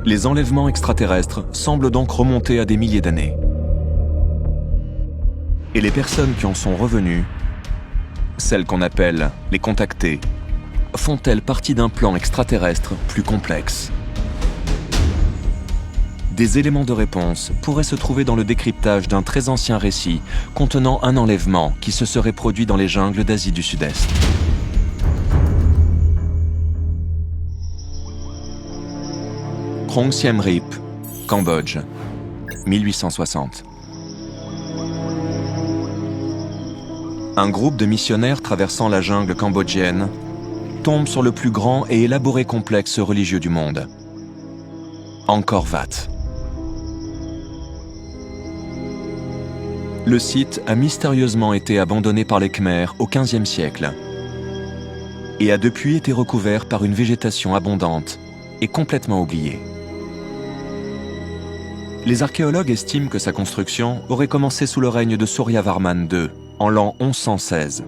Les enlèvements extraterrestres semblent donc remonter à des milliers d'années. Et les personnes qui en sont revenues, celles qu'on appelle les contactés, font-elles partie d'un plan extraterrestre plus complexe? Des éléments de réponse pourraient se trouver dans le décryptage d'un très ancien récit contenant un enlèvement qui se serait produit dans les jungles d'Asie du Sud-Est. Krong Siem Reap, Cambodge, 1860. Un groupe de missionnaires traversant la jungle cambodgienne tombe sur le plus grand et élaboré complexe religieux du monde, Angkor Wat. Le site a mystérieusement été abandonné par les Khmers au XVe siècle et a depuis été recouvert par une végétation abondante et complètement oublié. Les archéologues estiment que sa construction aurait commencé sous le règne de Suryavarman II, en l'an 1116.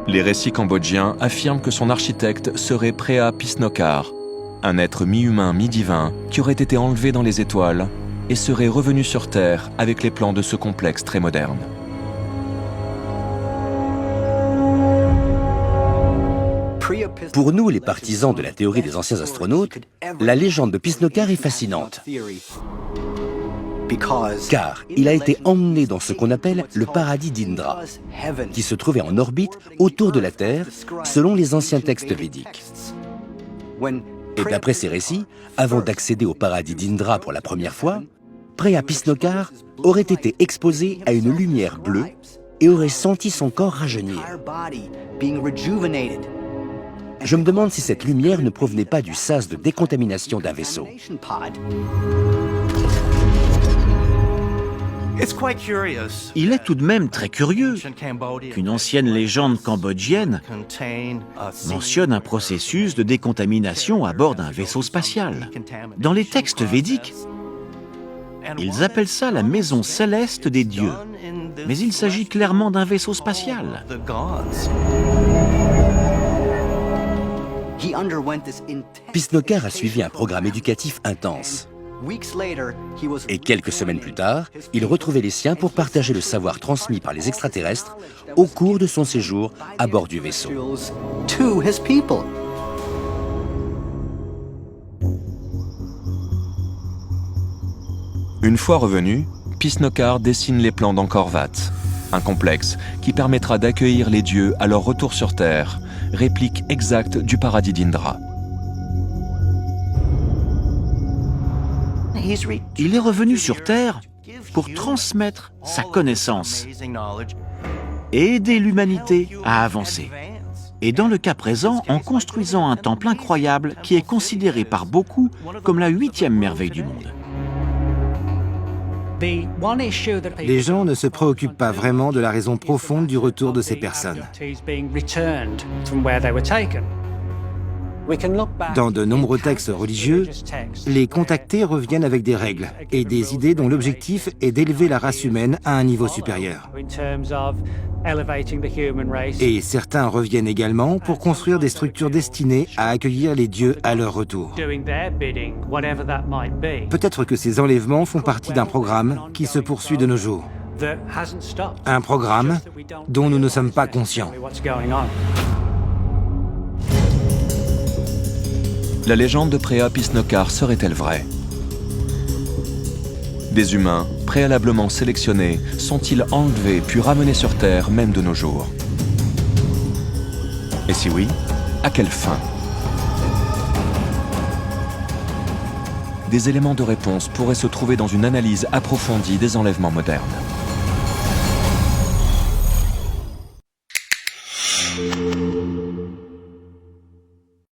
Les récits cambodgiens affirment que son architecte serait Preah Pisnokar, un être mi-humain, mi-divin qui aurait été enlevé dans les étoiles et serait revenu sur Terre avec les plans de ce complexe très moderne. Pour nous, les partisans de la théorie des anciens astronautes, la légende de Pisnokar est fascinante. Car il a été emmené dans ce qu'on appelle le paradis d'Indra, qui se trouvait en orbite autour de la Terre, selon les anciens textes védiques. Et d'après ces récits, avant d'accéder au paradis d'Indra pour la première fois, Preah Pisnokar aurait été exposé à une lumière bleue et aurait senti son corps rajeunir. Je me demande si cette lumière ne provenait pas du sas de décontamination d'un vaisseau. Il est tout de même très curieux qu'une ancienne légende cambodgienne mentionne un processus de décontamination à bord d'un vaisseau spatial. Dans les textes védiques, ils appellent ça la maison céleste des dieux, mais il s'agit clairement d'un vaisseau spatial. Pisnokar a suivi un programme éducatif intense. Et quelques semaines plus tard, il retrouvait les siens pour partager le savoir transmis par les extraterrestres au cours de son séjour à bord du vaisseau. Une fois revenu, Pisnokar dessine les plans d'Angkor Wat, un complexe qui permettra d'accueillir les dieux à leur retour sur Terre, réplique exacte du paradis d'Indra. Il est revenu sur Terre pour transmettre sa connaissance et aider l'humanité à avancer. Et dans le cas présent, en construisant un temple incroyable qui est considéré par beaucoup comme la 8e merveille du monde. Les gens ne se préoccupent pas vraiment de la raison profonde du retour de ces personnes. Dans de nombreux textes religieux, les contactés reviennent avec des règles et des idées dont l'objectif est d'élever la race humaine à un niveau supérieur. Et certains reviennent également pour construire des structures destinées à accueillir les dieux à leur retour. Peut-être que ces enlèvements font partie d'un programme qui se poursuit de nos jours. Un programme dont nous ne sommes pas conscients. La légende de Preah Pisnokar serait-elle vraie? Des humains, préalablement sélectionnés, sont-ils enlevés puis ramenés sur Terre même de nos jours? Et si oui, à quelle fin? Des éléments de réponse pourraient se trouver dans une analyse approfondie des enlèvements modernes.